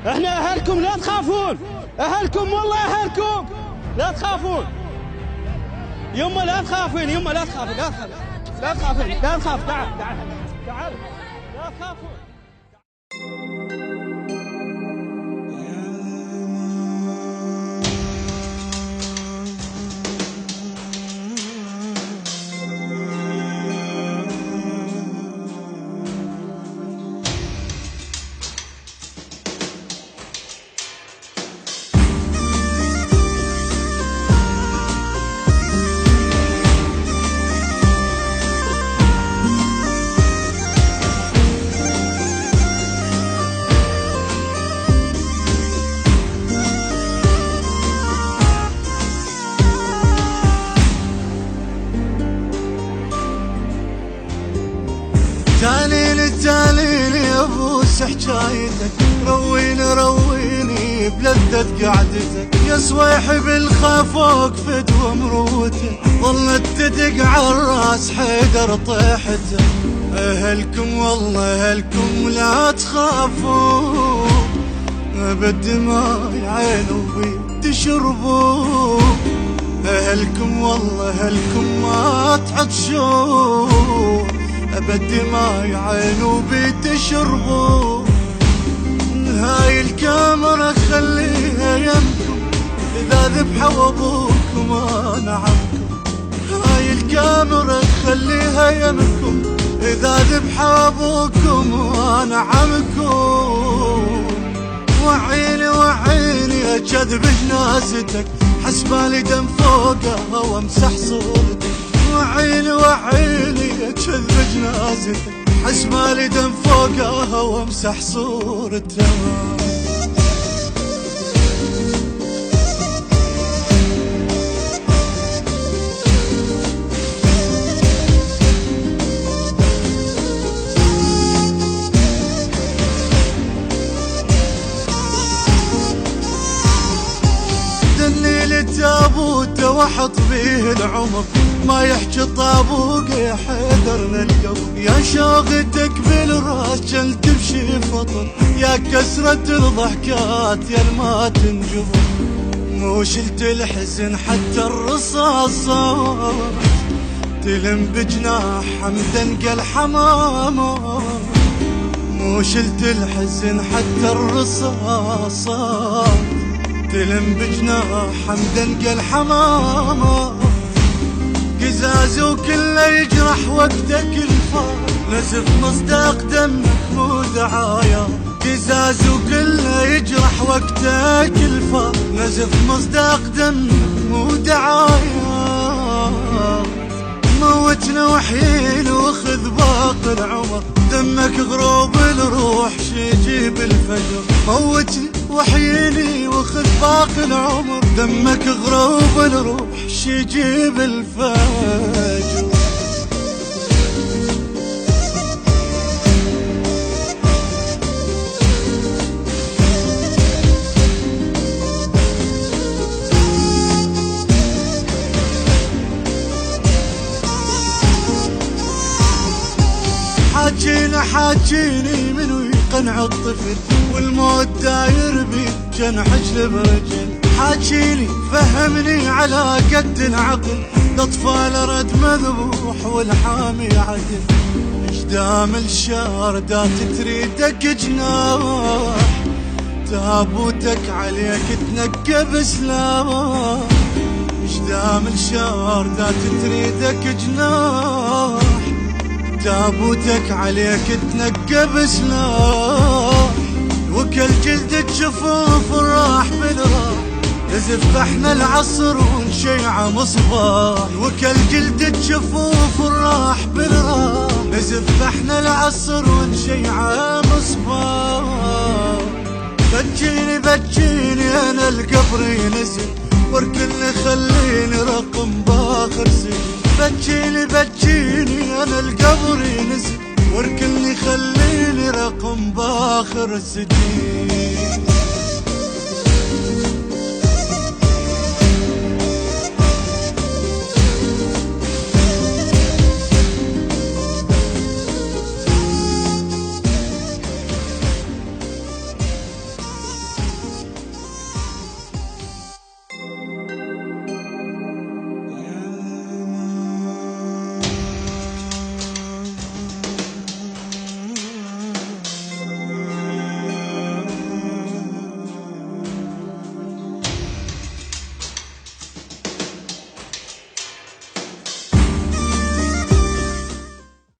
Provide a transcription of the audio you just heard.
احنا اهلكم لا تخافون، اهلكم والله اهلكم لا تخافون. يمه لا تخافين، يمه لا تخافين، لا تخافين، لا تخافين، لا تخاف. تعال تعال تعال، لا تخافون. تاليني ابوس حجايتك، رويني رويني بلذة قعدتك، يا صويحي بالخفوق فدوى مروتك، ظلت تدق عالراس حيدر طيحتك. اهلكم والله اهلكم لا تخافوا، بالدماء عينوا بي تشربوا. اهلكم والله اهلكم ما تعطشوا، أبد ما يعينوا بي تشربوا. هاي الكاميرا خليها يمكم، إذا ذبحوا أبوكم أنا عمكم. هاي الكاميرا خليها يمكم، إذا ذبحوا أبوكم أنا عمكم. وعيني وعيني أكذب جنازتك، حسبالي دم فوقها وامسح صورتك. وعيني وعيني أكذب جنازتك، حسبالي دم فوقها وامسح صورتك. دني للتابوت واحط بيه العمر، ما يحكي طابوق يا حيدرنا القبر. يا شاغتك بالراس جلت بشي فطر، يا كسرة الضحكات يا ما تنجبر. مو شلت الحزن حتى الرصاصات، تلم بجناح حمدا قل حمامة. مو شلت الحزن حتى الرصاصات، تلم بجناح حمدا قل حمامة. قزاز وكله يجرح وقتك الفار، نزف مصداق دمك مو دعايا. قزاز وكله يجرح وقتك الفار، نزف مصداق دمك مو دعايا. موتنا وحيين وخذ باقي العمر، دمك غروب الروح شي يجيب الفجر. موتني وحييني وخذ باقي العمر، دمك غروب الروح شي يجيب الفجر. حاجيني حاجيني منو يقنع الطفل، والموت داير بي جنح جلب رجل. حاجيني فهمني على قد العقل، الاطفال رد مذبوح والحامي عدل. اجدام الشاردات تريدك جناح، تابوتك عليك تنكب سلاح. اجدام الشاردات تريدك جناح، تابوتك عليك تنكب سلاح. وكل جلدك جفوف راح بالراح، نزف احنا العصر ونشيع مصباح. وكل جلدك جفوف راح بالراح، نزف احنا العصر ونشيع مصباح. بجيني بجيني انا القبر ينزل، واركلني خليني رقم باخر سجن. بجيني بجيني انا القبر ينزل، واركلني خليني رقم باخر السجين.